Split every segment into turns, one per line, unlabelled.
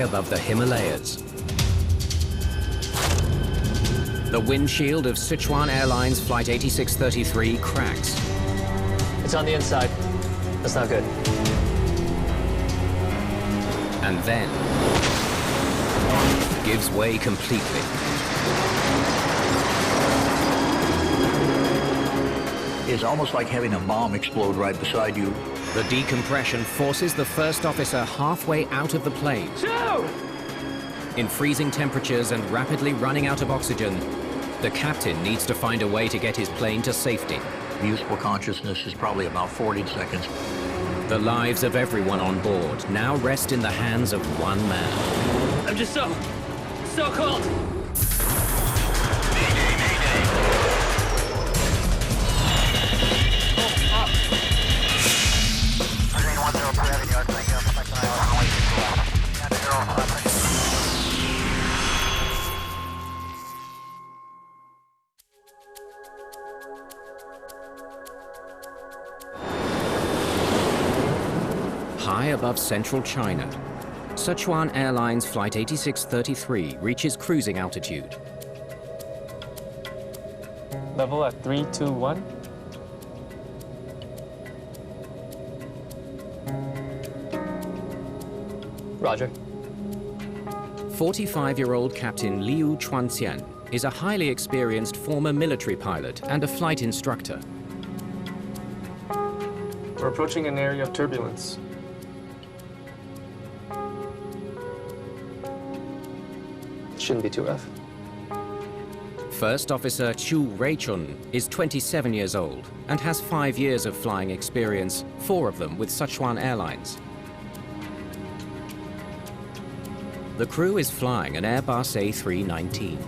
above the Himalayas. The windshield of Sichuan Airlines Flight 8633 cracks.
It's on the inside. That's not good.
And then gives way completely.
It's almost like having a bomb explode right beside you.
The decompression forces the first officer halfway out of the plane. In freezing temperatures and rapidly running out of oxygen, the captain needs to find a way to get his plane to safety.
Useful consciousness is probably about 40 seconds.
The lives of everyone on board now rest in the hands of one man.
I'm just so cold.
High above central China, Sichuan Airlines Flight 8633 reaches cruising altitude.
Level at 321. Roger.
45-year-old Captain Liu Chuanxian is a highly experienced former military pilot and a flight instructor.
We're approaching an area of turbulence. Shouldn't be too rough.
First Officer Chu Reichun is 27 years old and has 5 years of flying experience, 4 of them with Sichuan Airlines. The crew is flying an Airbus A319.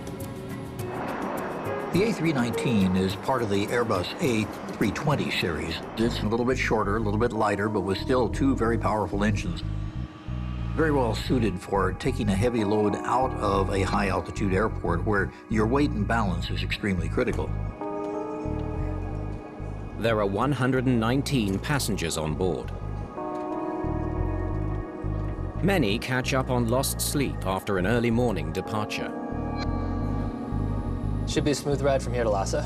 The A319 is part of the Airbus A320 series. It's a little bit shorter, a little bit lighter, but with still 2 very powerful engines. Very well suited for taking a heavy load out of a high-altitude airport where your weight and balance is extremely critical.
There are 119 passengers on board. Many catch up on lost sleep after an early morning departure.
Should be a smooth ride from here to Lhasa.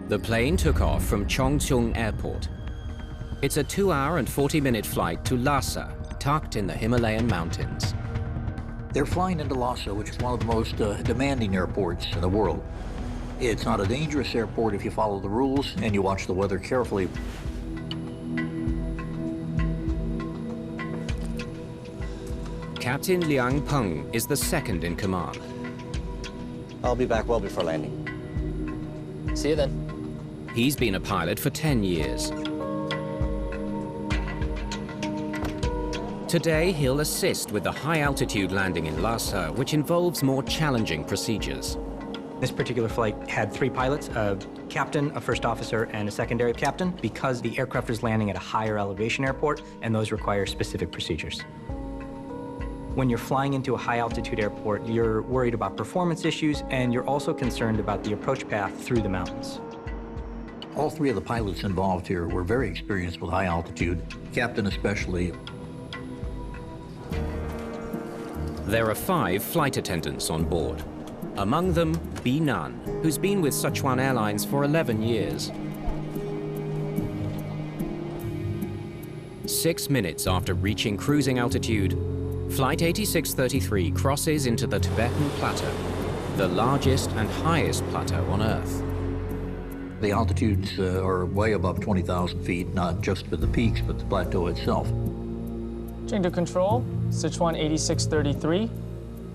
The plane took off from Chongqing Airport. It's a 2-hour and 40-minute flight to Lhasa, tucked in the Himalayan mountains.
They're flying into Lhasa, which is one of the most demanding airports in the world. It's not a dangerous airport if you follow the rules and you watch the weather carefully.
Captain Liang Peng is the second in command.
I'll be back well before landing.
See you then.
He's been a pilot for 10 years. Today, he'll assist with the high-altitude landing in Lhasa, which involves more challenging procedures.
This particular flight had 3 pilots, a captain, a first officer, and a secondary captain, because the aircraft is landing at a higher elevation airport, and those require specific procedures. When you're flying into a high-altitude airport, you're worried about performance issues, and you're also concerned about the approach path through the mountains.
All 3 of the pilots involved here were very experienced with high altitude, captain especially.
There are 5 flight attendants on board. Among them, Bi Nan, who's been with Sichuan Airlines for 11 years. 6 minutes after reaching cruising altitude, Flight 8633 crosses into the Tibetan Plateau, the largest and highest plateau on Earth.
The altitudes are way above 20,000 feet, not just for the peaks, but the plateau itself.
Change to control, Sichuan 8633,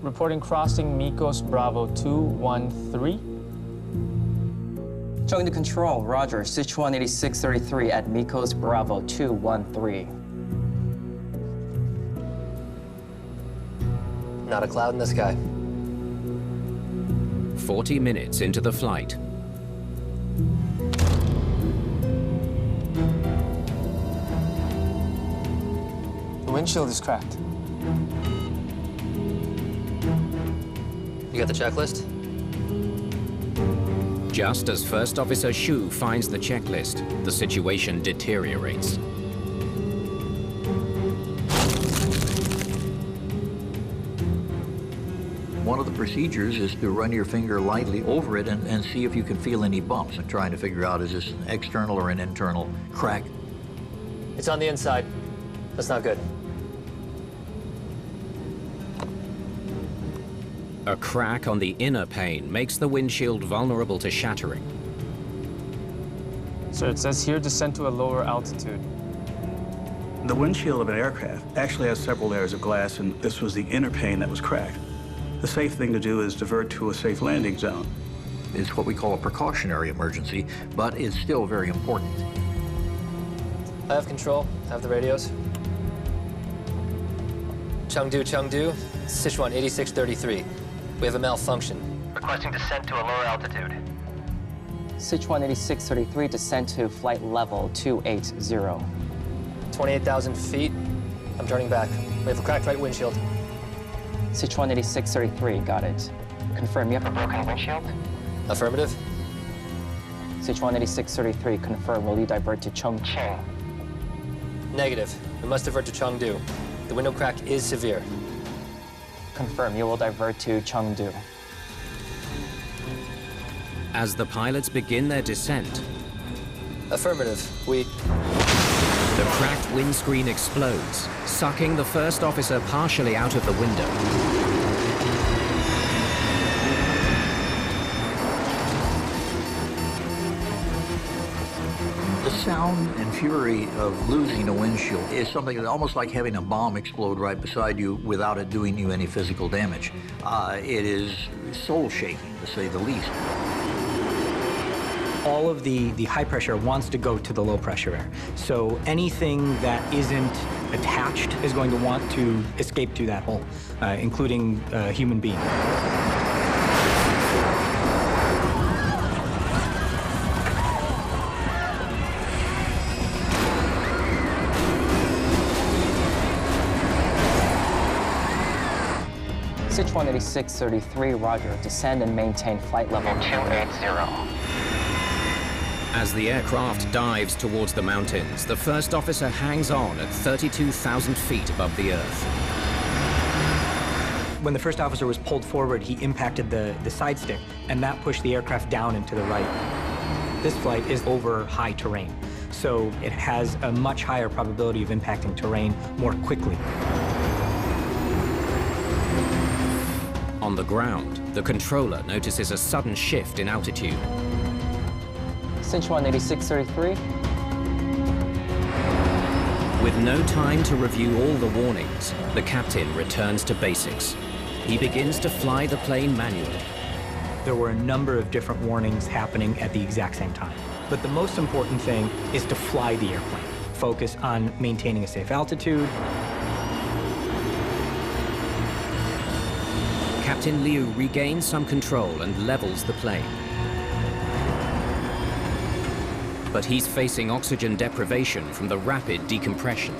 reporting crossing Micos Bravo 213.
Changing to control, roger, Sichuan 8633 at Micos Bravo 213.
Not a cloud in the sky.
40 minutes into the flight.
The windshield is cracked.
You got the checklist?
Just as First Officer Xu finds the checklist, the situation deteriorates.
One of the procedures is to run your finger lightly over it and see if you can feel any bumps and trying to figure out, is this an external or an internal crack?
It's on the inside. That's not good.
A crack on the inner pane makes the windshield vulnerable to shattering.
So it says here, descend to a lower altitude.
The windshield of an aircraft actually has several layers of glass, and this was the inner pane that was cracked. The safe thing to do is divert to a safe landing zone.
It's what we call a precautionary emergency, but it's still very important.
I have control. I have the radios. Chengdu, Sichuan 8633. We have a malfunction. Requesting descent to a lower altitude.
Sichuan 8633, descend to flight level 280.
28,000 feet. I'm turning back. We have a cracked right windshield.
Sichuan 8633, got it. Confirm you have a broken windshield?
Affirmative.
Sichuan 8633, confirm, will you divert to Chongqing?
Negative. We must divert to Chengdu. The window crack is severe.
Confirm, you will divert to Chengdu.
As the pilots begin their descent,
Affirmative. We...
the cracked windscreen explodes, sucking the first officer partially out of the window.
The sound and fury of losing a windshield is something that's almost like having a bomb explode right beside you without it doing you any physical damage. It is soul-shaking, to say the least.
All of the high pressure wants to go to the low pressure air. So anything that isn't attached is going to want to escape through that hole, including a human being.
Sichuan 8633, roger. Descend and maintain flight level 280.
As the aircraft dives towards the mountains, the first officer hangs on at 32,000 feet above the Earth.
When the first officer was pulled forward, he impacted the side stick, and that pushed the aircraft down and to the right. This flight is over high terrain, so it has a much higher probability of impacting terrain more quickly.
On the ground, the controller notices a sudden shift in altitude.
Sichuan 8633.
With no time to review all the warnings, the captain returns to basics. He begins to fly the plane manually.
There were a number of different warnings happening at the exact same time. But the most important thing is to fly the airplane. Focus on maintaining a safe altitude.
Captain Liu regains some control and levels the plane. But he's facing oxygen deprivation from the rapid decompression.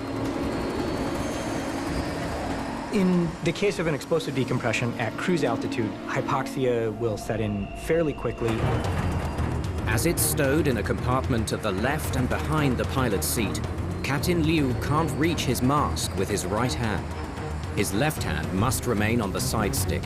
In the case of an explosive decompression at cruise altitude, hypoxia will set in fairly quickly.
As it's stowed in a compartment at the left and behind the pilot's seat, Captain Liu can't reach his mask with his right hand. His left hand must remain on the side stick.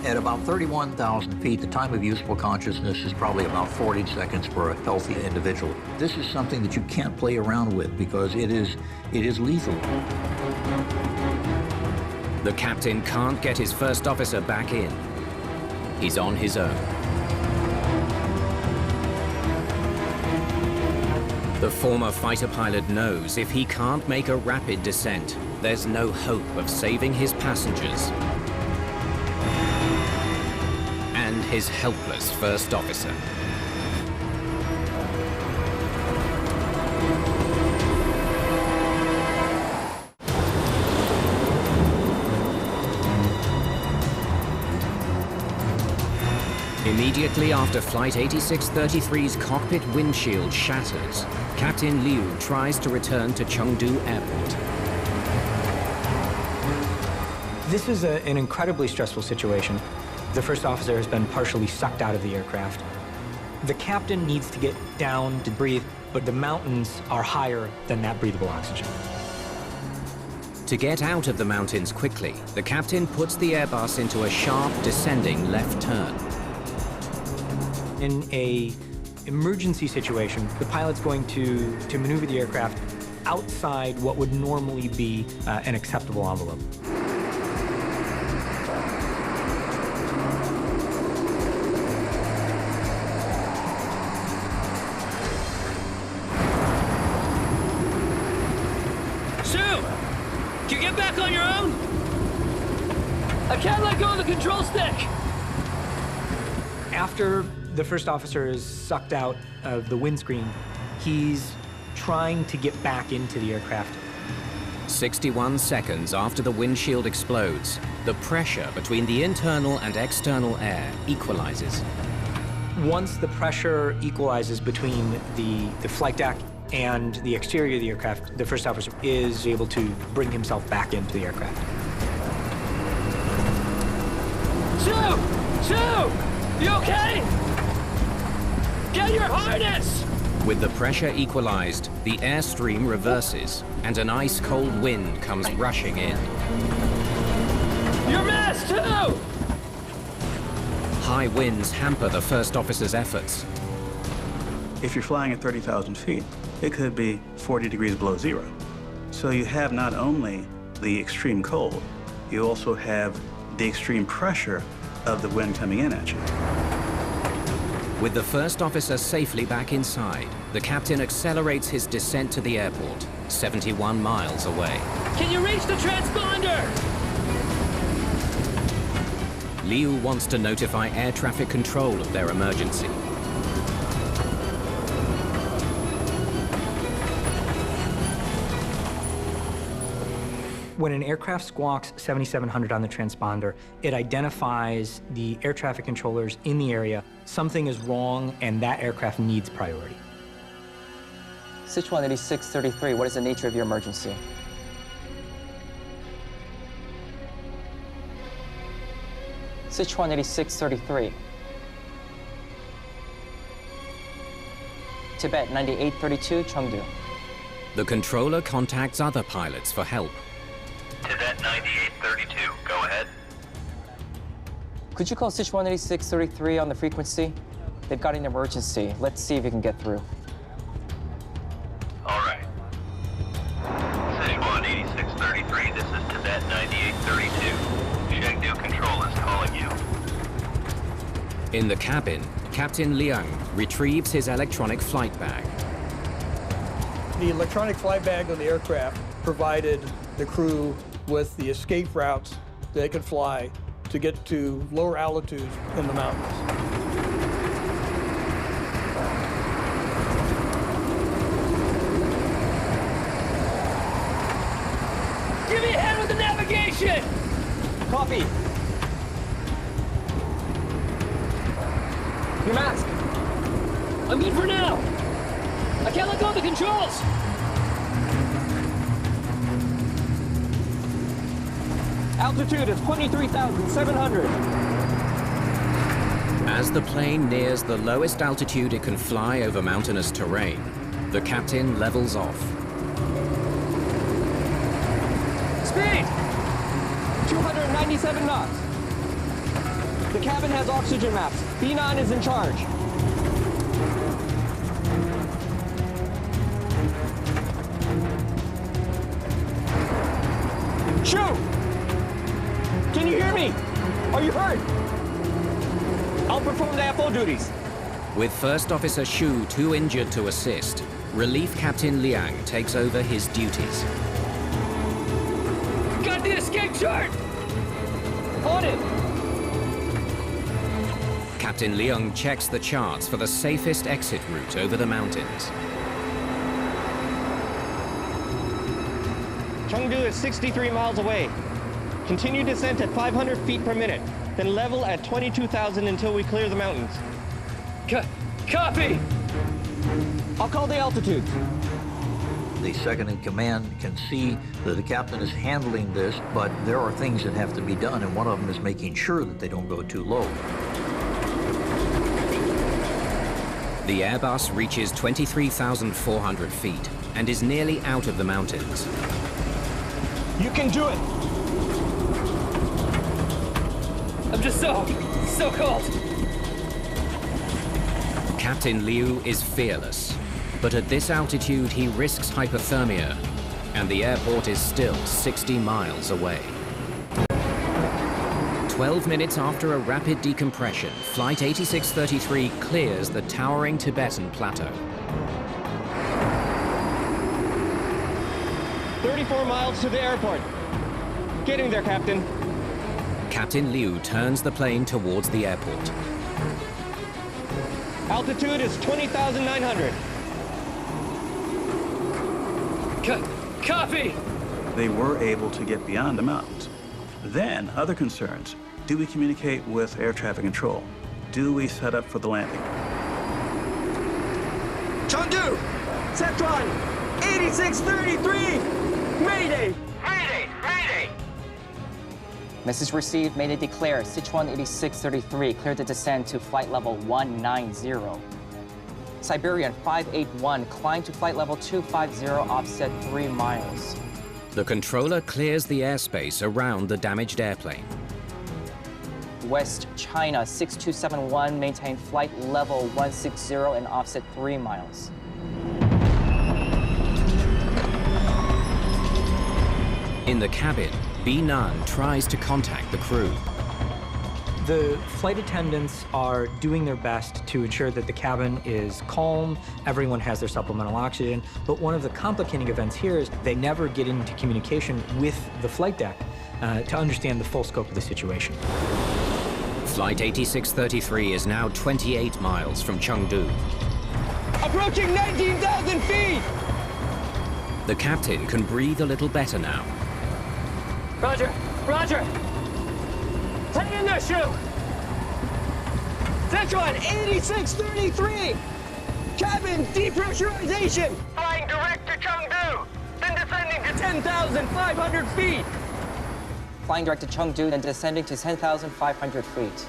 At about 31,000 feet, the time of useful consciousness is probably about 40 seconds for a healthy individual. This is something that you can't play around with because it is lethal.
The captain can't get his first officer back in. He's on his own. The former fighter pilot knows if he can't make a rapid descent, there's no hope of saving his passengers and his helpless first officer. Immediately after Flight 8633's cockpit windshield shatters, Captain Liu tries to return to Chengdu Airport.
This is an incredibly stressful situation. The first officer has been partially sucked out of the aircraft. The captain needs to get down to breathe, but the mountains are higher than that breathable oxygen.
To get out of the mountains quickly, the captain puts the Airbus into a sharp descending left turn.
In an emergency situation, the pilot's going to maneuver the aircraft outside what would normally be an acceptable envelope.
Can you get back on your own? I can't let go of the control stick!
After the first officer is sucked out of the windscreen, he's trying to get back into the aircraft.
61 seconds after the windshield explodes, the pressure between the internal and external air equalizes.
Once the pressure equalizes between the flight deck and the exterior of the aircraft, the first officer is able to bring himself back into the aircraft.
Sue! You okay? Get your harness!
With the pressure equalized, the airstream reverses, and an ice-cold wind comes rushing in.
Your mask, too!
High winds hamper the first officer's efforts.
If you're flying at 30,000 feet, it could be 40 degrees below zero. So you have not only the extreme cold, you also have the extreme pressure of the wind coming in at you.
With the first officer safely back inside, the captain accelerates his descent to the airport, 71 miles away.
Can you reach the transponder?
Liu wants to notify air traffic control of their emergency.
When an aircraft squawks 7700 on the transponder, it identifies the air traffic controllers in the area. Something is wrong, and that aircraft needs priority.
Sichuan 8633, what is the nature of your emergency? Sichuan 8633. Tibet 9832, Chengdu.
The controller contacts other pilots for help.
Tibet 9832, go ahead.
Could you call Sichuan 8633 on the frequency? They've got an emergency. Let's see if you can get through.
All right. Sichuan 8633, this is Tibet 9832. Chengdu Control is calling you.
In the cabin, Captain Liang retrieves his electronic flight bag.
The electronic flight bag on the aircraft provided the crew with the escape routes they could fly to get to lower altitudes in the mountains.
Give me a hand with the navigation!
Copy. Your mask.
I'm good for now. I can't let go of the controls.
Altitude is 23,700.
As the plane nears the lowest altitude it can fly over mountainous terrain, the captain levels off.
Speed! 297 knots. The cabin has oxygen maps. B9 is in charge. Shoot! Can you hear me? Are you hurt? I'll perform the FO duties.
With First Officer Xu too injured to assist, Relief Captain Liang takes over his duties.
Got the escape chart!
On it!
Captain Liang checks the charts for the safest exit route over the mountains.
Chengdu is 63 miles away. Continue descent at 500 feet per minute, then level at 22,000 until we clear the mountains.
Copy!
I'll call the altitude.
The second in command can see that the captain is handling this, but there are things that have to be done, and one of them is making sure that they don't go too low.
The Airbus reaches 23,400 feet and is nearly out of the mountains.
You can do it!
I'm just so cold.
Captain Liu is fearless, but at this altitude he risks hypothermia, and the airport is still 60 miles away. 12 minutes after a rapid decompression, Flight 8633 clears the towering Tibetan plateau.
34 miles to the airport. Getting there, Captain.
Captain Liu turns the plane towards the airport.
Altitude is 20,900.
Copy!
They were able to get beyond the mountains. Then, other concerns. Do we communicate with air traffic control? Do we set up for the landing?
Chengdu! Sichuan 8633! Mayday!
Mayday! Mayday!
Message received. Mayday declare. Sichuan 8633 cleared to descend to flight level 190. Siberian 581 climb to flight level 250, offset 3 miles.
The controller clears the airspace around the damaged airplane.
West China 6271 maintain flight level 160 and offset 3 miles.
In the cabin, B-Nun tries to contact the crew.
The flight attendants are doing their best to ensure that the cabin is calm, everyone has their supplemental oxygen, but one of the complicating events here is they never get into communication with the flight deck to understand the full scope of the situation.
Flight 8633 is now 28 miles from Chengdu.
Approaching 19,000 feet!
The captain can breathe a little better now.
Roger! Roger! Hang in there, Shu!
Sichuan 8633! Cabin depressurization!
Flying direct to Chengdu, then descending to
10,500 feet!
Flying direct to Chengdu, then descending to 10,500 feet.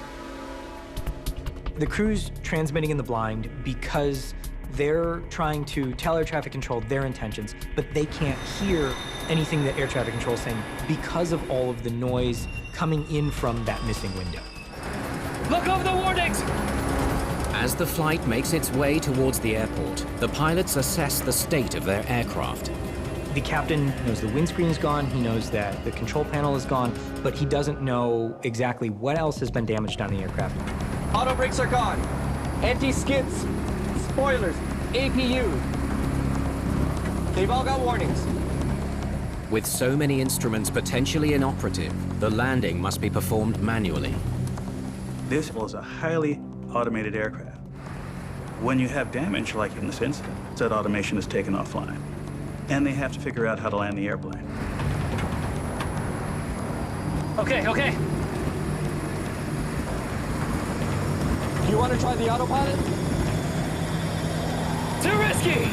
The crew's transmitting in the blind because they're trying to tell air traffic control their intentions, but they can't hear anything that air traffic control is saying because of all of the noise coming in from that missing window.
Look over the warnings!
As the flight makes its way towards the airport, the pilots assess the state of their aircraft.
The captain knows the windscreen is gone, he knows that the control panel is gone, but he doesn't know exactly what else has been damaged on the aircraft.
Auto brakes are gone. Anti-skids, spoilers, APU. They've all got warnings.
With so many instruments potentially inoperative, the landing must be performed manually.
This was a highly automated aircraft. When you have damage, like in this incident, that automation is taken offline. And they have to figure out how to land the airplane.
Okay.
You want to try the autopilot?
Too risky!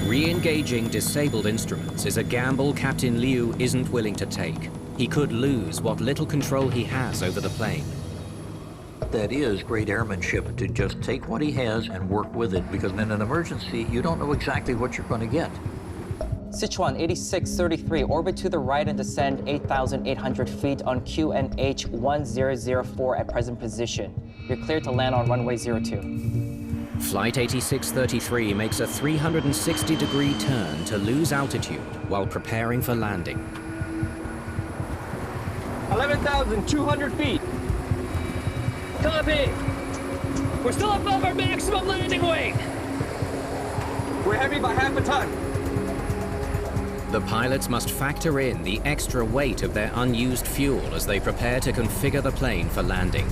Re-engaging disabled instruments is a gamble Captain Liu isn't willing to take. He could lose what little control he has over the plane.
That is great airmanship, to just take what he has and work with it, because in an emergency, you don't know exactly what you're going to get.
Sichuan 8633, orbit to the right and descend 8,800 feet on QNH 1004 at present position. You're cleared to land on runway 02.
Flight 8633 makes a 360-degree turn to lose altitude while preparing for landing.
11,200 feet.
Copy! We're still above our maximum landing weight!
We're heavy by half a ton.
The pilots must factor in the extra weight of their unused fuel as they prepare to configure the plane for landing.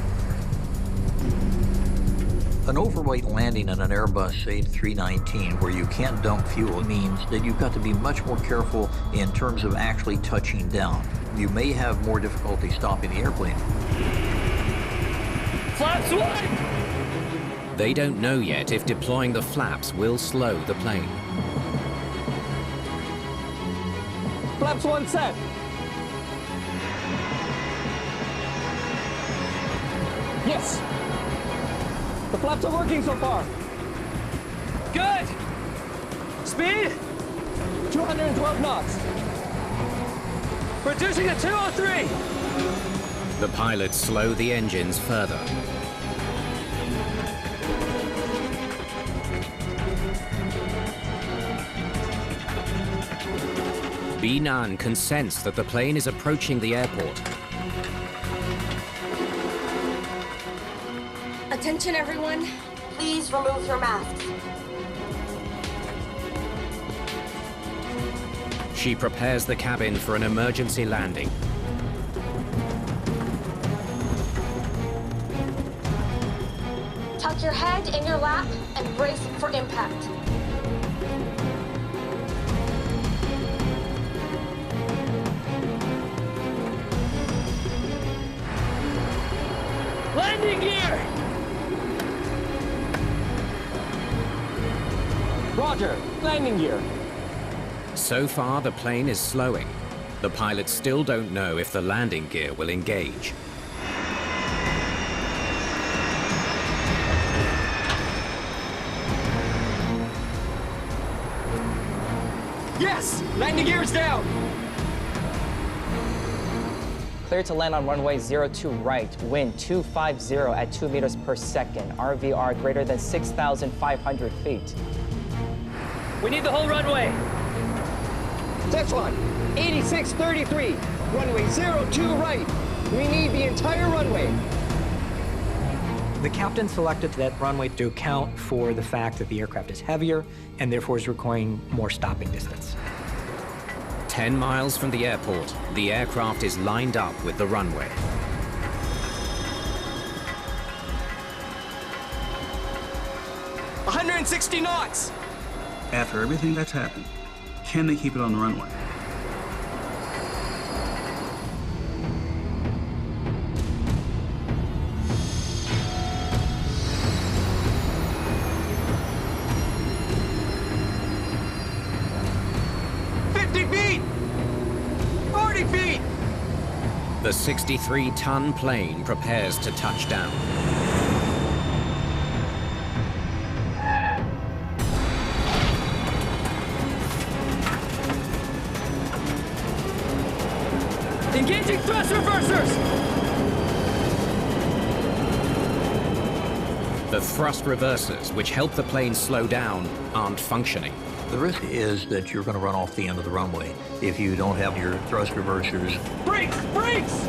An overweight landing in an Airbus A319 where you can't dump fuel means that you've got to be much more careful in terms of actually touching down. You may have more difficulty stopping the airplane.
Flaps one!
They don't know yet if deploying the flaps will slow the plane.
Flaps one set. Yes. The flaps are working so far.
Good! Speed?
212 knots.
Reducing to 203.
The pilots slow the engines further. Binan can sense that the plane is approaching the airport.
Attention, everyone. Please remove your masks.
She prepares the cabin for an emergency landing.
Tuck your head in your lap and brace for impact.
Landing gear!
Roger, landing gear.
So far, the plane is slowing. The pilots still don't know if the landing gear will engage.
Yes! Landing gear is down!
Clear to land on runway 02 right, wind 250 at 2 meters per second, RVR greater than 6,500 feet.
We need the whole runway.
Szechuan 8633, runway 02 right. We need the entire runway.
The captain selected that runway to account for the fact that the aircraft is heavier and therefore is requiring more stopping distance.
10 miles from the airport, the aircraft is lined up with the runway.
$160 knots!
After everything that's happened, can they keep it on the runway?
The 63-ton plane prepares to touch down.
Engaging thrust reversers!
The thrust reversers, which help the plane slow down, aren't functioning.
The risk is that you're going to run off the end of the runway if you don't have your thrust reversers.
Brakes! Brakes!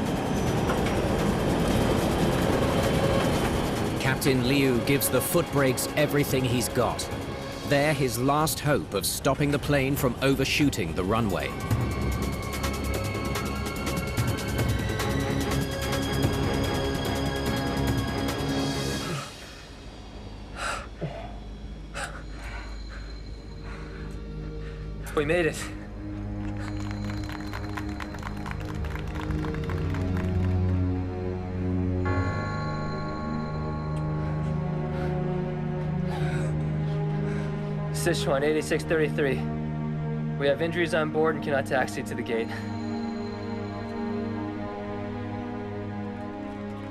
Captain Liu gives the foot brakes everything he's got. They're his last hope of stopping the plane from overshooting the runway.
We made it. Sichuan 8633. We have injuries on board and cannot taxi to the gate.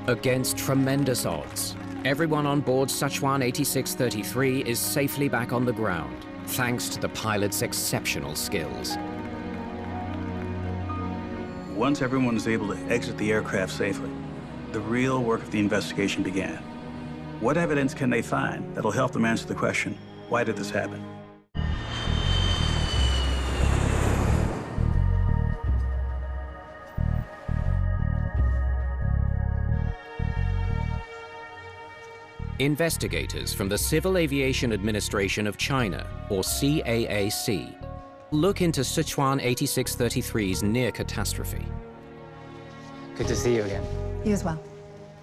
Against tremendous odds, everyone on board Sichuan 8633 is safely back on the ground, thanks to the pilot's exceptional skills.
Once everyone was able to exit the aircraft safely, the real work of the investigation began. What evidence can they find that'll help them answer the question, why did this happen?
Investigators from the Civil Aviation Administration of China, or CAAC, look into Sichuan 8633's near catastrophe.
Good to see you again.
You as well.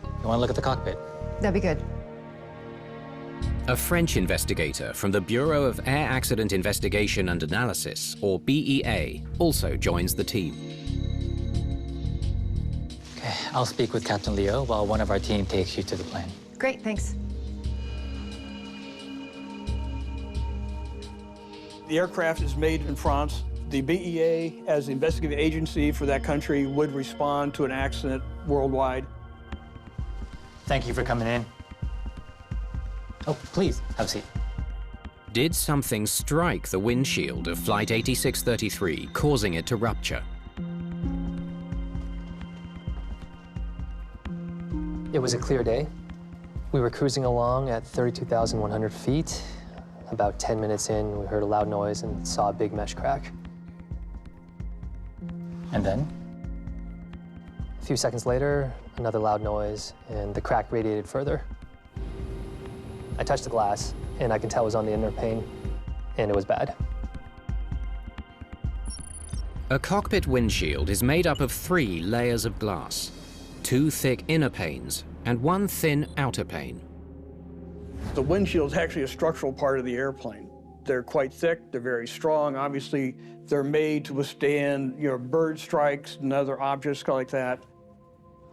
You want to look at the cockpit?
That'd be good.
A French investigator from the Bureau of Air Accident Investigation and Analysis, or BEA, also joins the team.
Okay, I'll speak with Captain Leo while one of our team takes you to the plane.
Great, thanks.
The aircraft is made in France. The BEA, as the investigative agency for that country, would respond to an accident worldwide.
Thank you for coming in. Oh, please, have a seat.
Did something strike the windshield of Flight 8633, causing it to rupture?
It was a clear day. We were cruising along at 32,100 feet. About 10 minutes in, we heard a loud noise and saw a big mesh crack.
And then?
A few seconds later, another loud noise, and the crack radiated further. I touched the glass, and I can tell it was on the inner pane, and it was bad.
A cockpit windshield is made up of 3 layers of glass, 2 thick inner panes and 1 thin outer pane.
The windshield is actually a structural part of the airplane. They're quite thick, they're very strong. Obviously, they're made to withstand, bird strikes and other objects like that.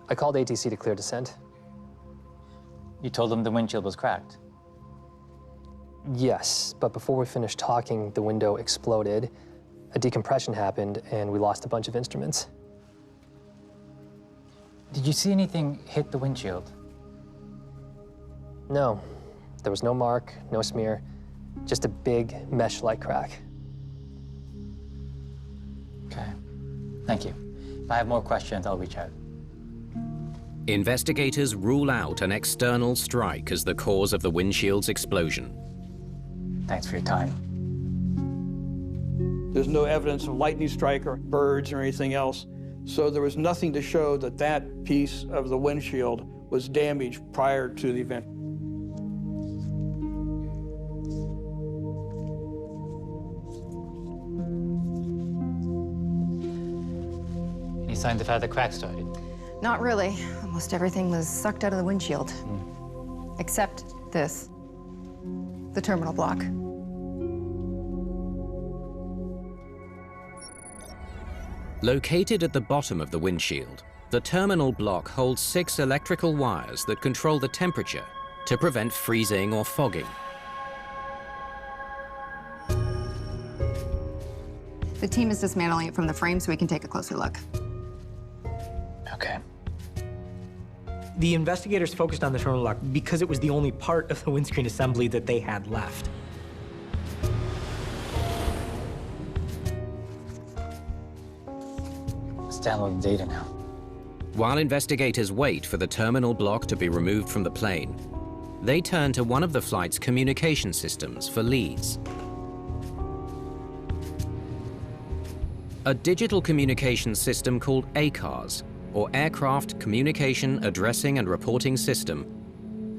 I called ATC to clear descent.
You told them the windshield was cracked?
Yes, but before we finished talking, the window exploded, a decompression happened, and we lost a bunch of instruments.
Did you see anything hit the windshield?
No, there was no mark, no smear, just a big mesh-like crack.
Okay, thank you. If I have more questions, I'll reach out.
Investigators rule out an external strike as the cause of the windshield's explosion.
Thanks for your time.
There's no evidence of lightning strike or birds or anything else, so there was nothing to show that that piece of the windshield was damaged prior to the event.
Any signs of how the crack started?
Not really. Almost everything was sucked out of the windshield. Except this. The terminal block.
Located at the bottom of the windshield, the terminal block holds 6 electrical wires that control the temperature to prevent freezing or fogging.
The team is dismantling it from the frame so we can take a closer look.
Okay.
The investigators focused on the terminal block because it was the only part of the windscreen assembly that they had left.
Let's download the data now.
While investigators wait for the terminal block to be removed from the plane, they turn to one of the flight's communication systems for leads. A digital communication system called ACARS, or Aircraft Communication Addressing and Reporting System,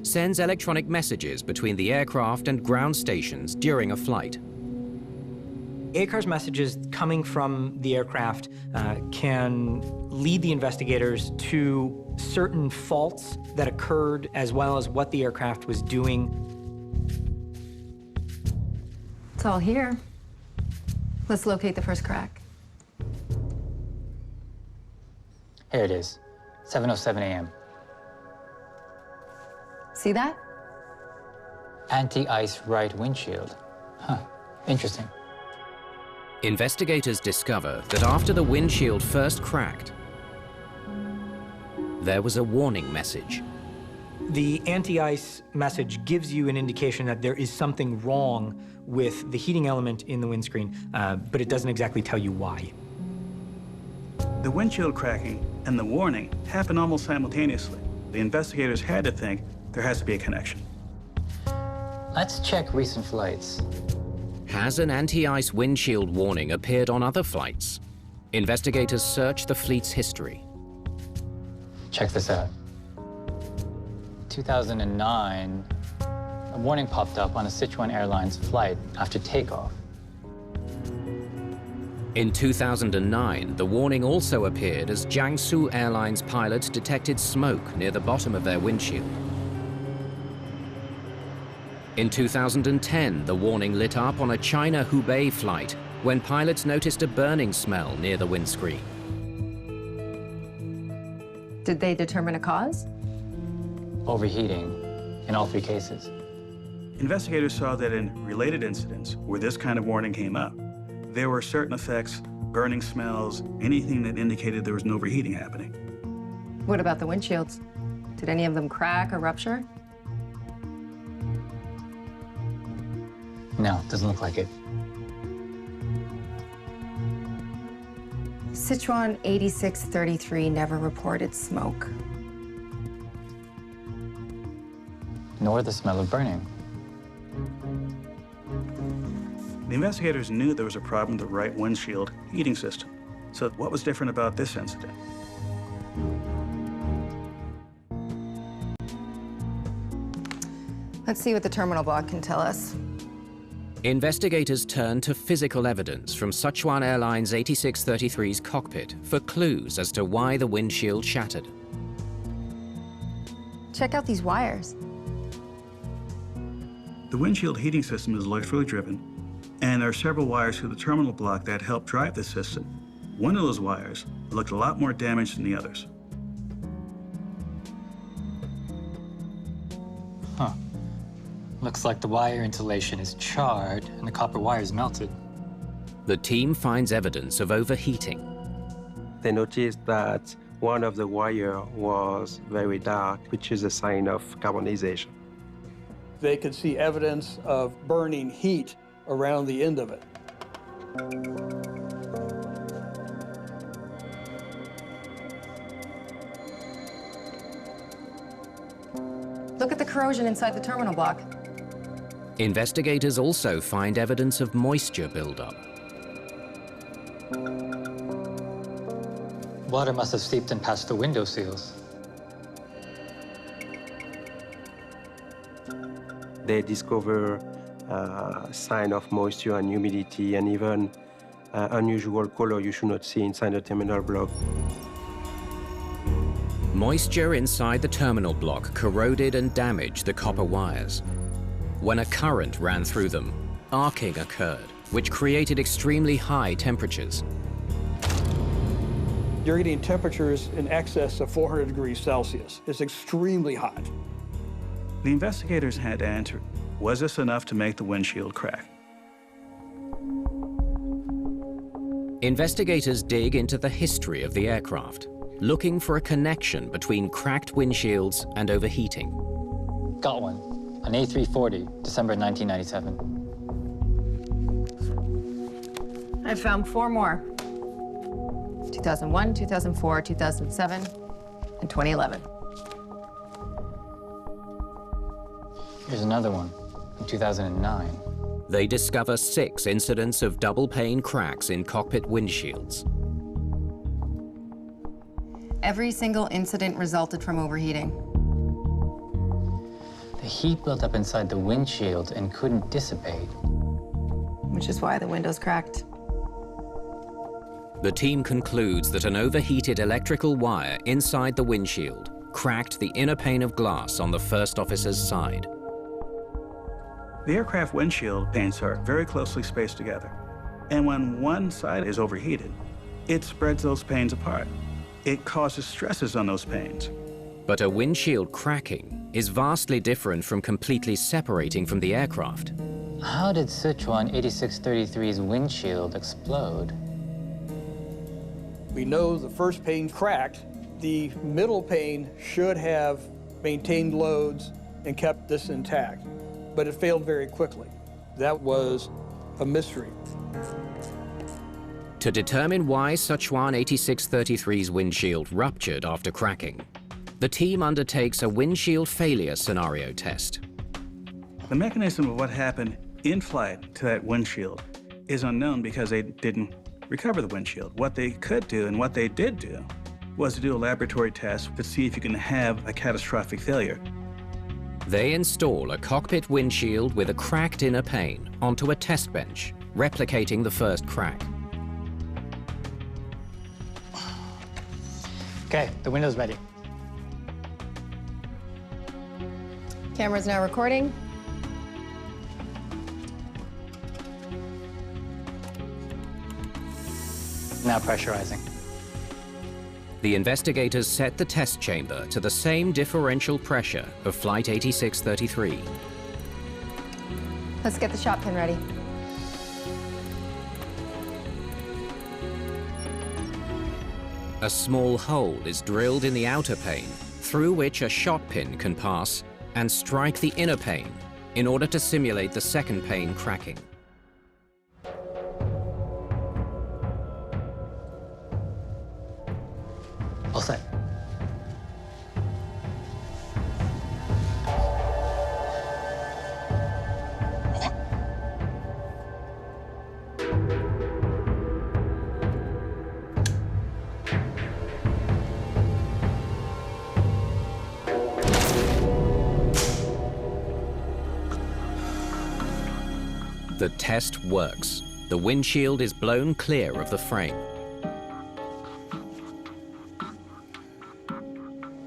sends electronic messages between the aircraft and ground stations during a flight.
ACARS messages coming from the aircraft can lead the investigators to certain faults that occurred, as well as what the aircraft was doing.
It's all here. Let's locate the first crack.
Here it is, 7:07 a.m.
See that?
Anti-ice right windshield. Huh, interesting.
Investigators discover that after the windshield first cracked, there was a warning message.
The anti-ice message gives you an indication that there is something wrong with the heating element in the windscreen, but it doesn't exactly tell you why.
The windshield cracking and the warning happened almost simultaneously. The investigators had to think there has to be a connection.
Let's check recent flights.
Has an anti-ice windshield warning appeared on other flights? Investigators search the fleet's history.
Check this out. 2009, a warning popped up on a Sichuan Airlines flight after takeoff.
In 2009, the warning also appeared as Jiangsu Airlines pilots detected smoke near the bottom of their windshield. In 2010, the warning lit up on a China-Hubei flight when pilots noticed a burning smell near the windscreen.
Did they determine a cause?
Overheating in all 3 cases.
Investigators saw that in related incidents where this kind of warning came up, there were certain effects, burning smells, anything that indicated there was an overheating happening.
What about the windshields? Did any of them crack or rupture?
No, doesn't look like it.
Sichuan 8633 never reported smoke.
Nor the smell of burning.
The investigators knew there was a problem with the right windshield heating system. So what was different about this incident?
Let's see what the terminal block can tell us.
Investigators turn to physical evidence from Sichuan Airlines 8633's cockpit for clues as to why the windshield shattered.
Check out these wires.
The windshield heating system is electrically driven, and there are several wires through the terminal block that help drive the system. One of those wires looked a lot more damaged than the others.
Huh. Looks like the wire insulation is charred and the copper wire is melted.
The team finds evidence of overheating.
They noticed that one of the wire was very dark, which is a sign of carbonization.
They could see evidence of burning heat around the end of it.
Look at the corrosion inside the terminal block.
Investigators also find evidence of moisture buildup.
Water must have seeped in past the window seals.
They discover sign of moisture and humidity and even unusual color you should not see inside the terminal block.
Moisture inside the terminal block corroded and damaged the copper wires. When a current ran through them, arcing occurred, which created extremely high temperatures.
You're getting temperatures in excess of 400 degrees Celsius. It's extremely hot.
The investigators had to answer, was this enough to make the windshield crack?
Investigators dig into the history of the aircraft, looking for a connection between cracked windshields and overheating.
Got one. An A340, December 1997.
I found 4 more. 2001, 2004, 2007, and 2011.
Here's another one, in 2009.
They discover 6 incidents of double-pane cracks in cockpit windshields.
Every single incident resulted from overheating.
The heat built up inside the windshield and couldn't dissipate.
Which is why the windows cracked.
The team concludes that an overheated electrical wire inside the windshield cracked the inner pane of glass on the first officer's side.
The aircraft windshield panes are very closely spaced together. And when one side is overheated, it spreads those panes apart. It causes stresses on those panes.
But a windshield cracking is vastly different from completely separating from the aircraft.
How did Sichuan 8633's windshield explode?
We know the first pane cracked. The middle pane should have maintained loads and kept this intact, but it failed very quickly. That was a mystery.
To determine why Sichuan 8633's windshield ruptured after cracking, the team undertakes a windshield failure scenario test.
The mechanism of what happened in flight to that windshield is unknown because they didn't recover the windshield. What they could do and what they did do was to do a laboratory test to see if you can have a catastrophic failure.
They install a cockpit windshield with a cracked inner pane onto a test bench, replicating the first crack.
Okay, the window's ready.
Camera's now recording.
Now pressurizing.
The investigators set the test chamber to the same differential pressure of Flight 8633.
Let's get the shot pin ready.
A small hole is drilled in the outer pane, through which a shot pin can pass and strike the inner pane, in order to simulate the second pane cracking.
All set.
The test works. The windshield is blown clear of the frame.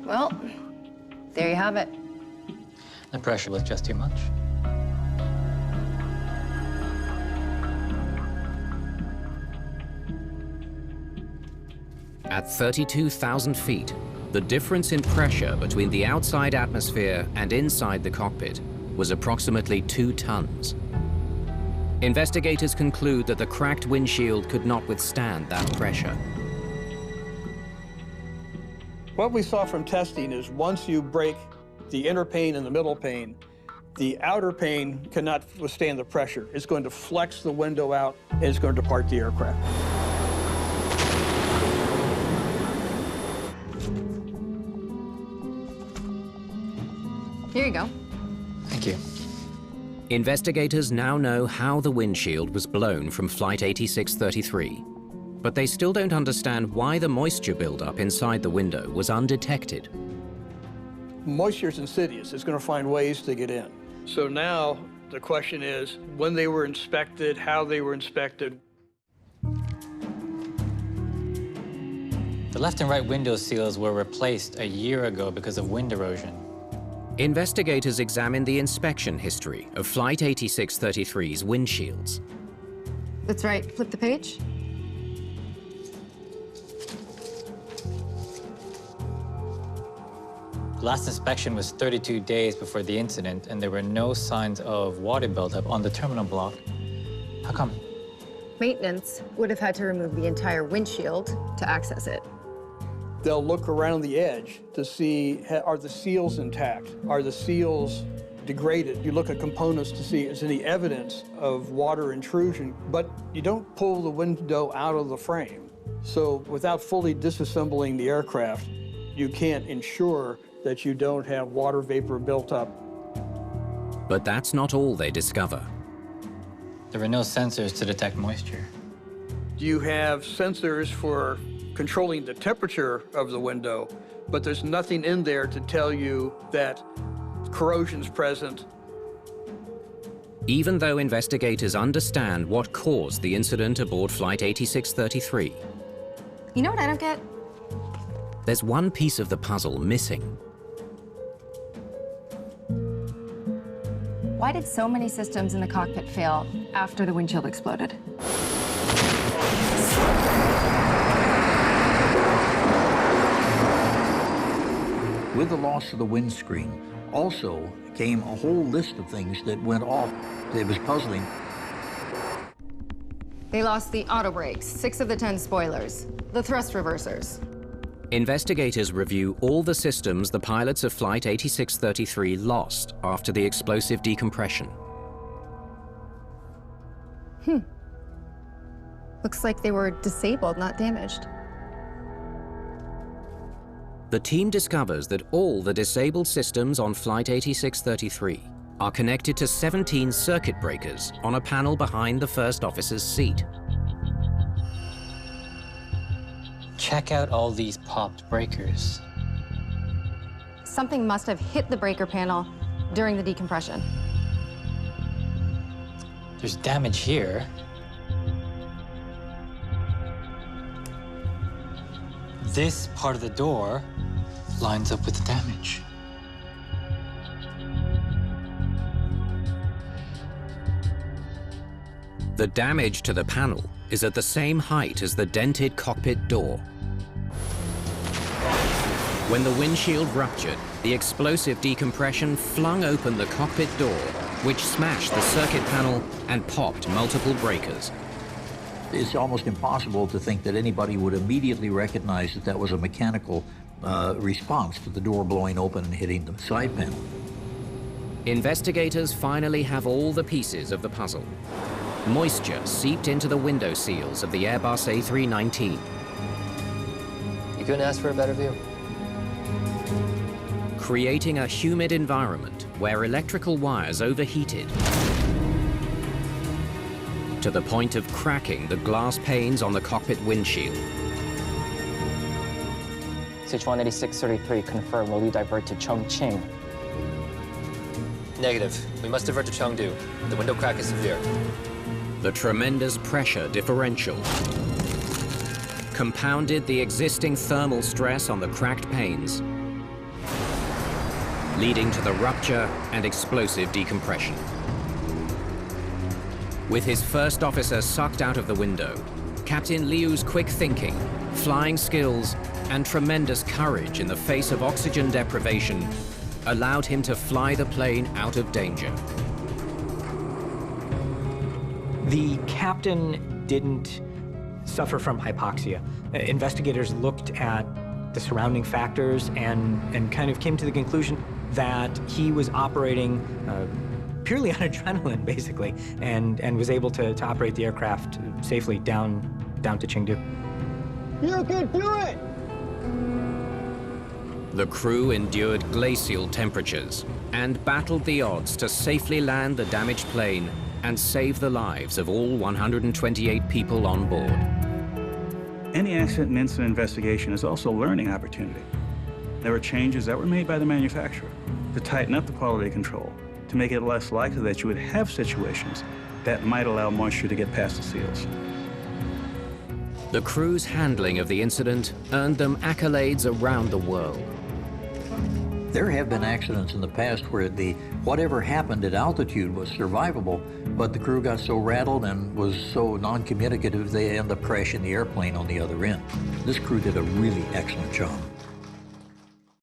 Well, there you have it.
The pressure was just too much.
At 32,000 feet, the difference in pressure between the outside atmosphere and inside the cockpit was approximately 2 tons. Investigators conclude that the cracked windshield could not withstand that pressure.
What we saw from testing is once you break the inner pane and the middle pane, the outer pane cannot withstand the pressure. It's going to flex the window out and it's going to depart the aircraft.
Here you go.
Thank you.
Investigators now know how the windshield was blown from Flight 8633, but they still don't understand why the moisture buildup inside the window was undetected.
Moisture is insidious. It's going to find ways to get in. So now the question is when they were inspected, how they were inspected.
The left and right window seals were replaced a year ago because of wind erosion.
Investigators examined the inspection history of Flight 8633's windshields.
That's right. Flip the page.
The last inspection was 32 days before the incident, and there were no signs of water buildup on the terminal block. How come?
Maintenance would have had to remove the entire windshield to access it.
They'll look around the edge to see, are the seals intact? Are the seals degraded? You look at components to see is any evidence of water intrusion, but you don't pull the window out of the frame. So without fully disassembling the aircraft, you can't ensure that you don't have water vapor built up.
But that's not all they discover.
There were no sensors to detect moisture.
You have sensors for controlling the temperature of the window, but there's nothing in there to tell you that corrosion's present.
Even though investigators understand what caused the incident aboard Flight 8633,
You know what I don't get?
there's one piece of the puzzle missing.
Why did so many systems in the cockpit fail after the windshield exploded?
With the loss of the windscreen also came a whole list of things that went off. It was puzzling.
They lost the auto brakes, 6 of the 10 spoilers, the thrust reversers.
Investigators review all the systems the pilots of Flight 8633 lost after the explosive decompression.
Looks like they were disabled, not damaged.
The team discovers that all the disabled systems on Flight 8633 are connected to 17 circuit breakers on a panel behind the first officer's seat.
Check out all these popped breakers.
Something must have hit the breaker panel during the decompression.
There's damage here. This part of the door lines up with the damage.
The damage to the panel is at the same height as the dented cockpit door. When the windshield ruptured, the explosive decompression flung open the cockpit door, which smashed the circuit panel and popped multiple breakers.
It's almost impossible to think that anybody would immediately recognize that that was a mechanical response to the door blowing open and hitting the side panel.
Investigators finally have all the pieces of the puzzle. Moisture seeped into the window seals of the Airbus A319.
You couldn't ask for a better view.
Creating a humid environment where electrical wires overheated to the point of cracking the glass panes on the cockpit windshield.
Sichuan-8633 confirmed. Will we divert to Chongqing?
Negative. We must divert to Chengdu. The window crack is severe.
The tremendous pressure differential compounded the existing thermal stress on the cracked panes, leading to the rupture and explosive decompression. With his first officer sucked out of the window, Captain Liu's quick thinking, flying skills, and tremendous courage in the face of oxygen deprivation allowed him to fly the plane out of danger.
The captain didn't suffer from hypoxia. Investigators looked at the surrounding factors and kind of came to the conclusion that he was operating purely on adrenaline, basically, and was able to operate the aircraft safely down to Chengdu.
You can do it!
The crew endured glacial temperatures and battled the odds to safely land the damaged plane and save the lives of all 128 people on board.
Any accident and incident investigation is also a learning opportunity. There were changes that were made by the manufacturer to tighten up the quality control, to make it less likely that you would have situations that might allow moisture to get past the seals.
The crew's handling of the incident earned them accolades around the world.
There have been accidents in the past where whatever happened at altitude was survivable, but the crew got so rattled and was so non-communicative they end up crashing the airplane on the other end. This crew did a really excellent job.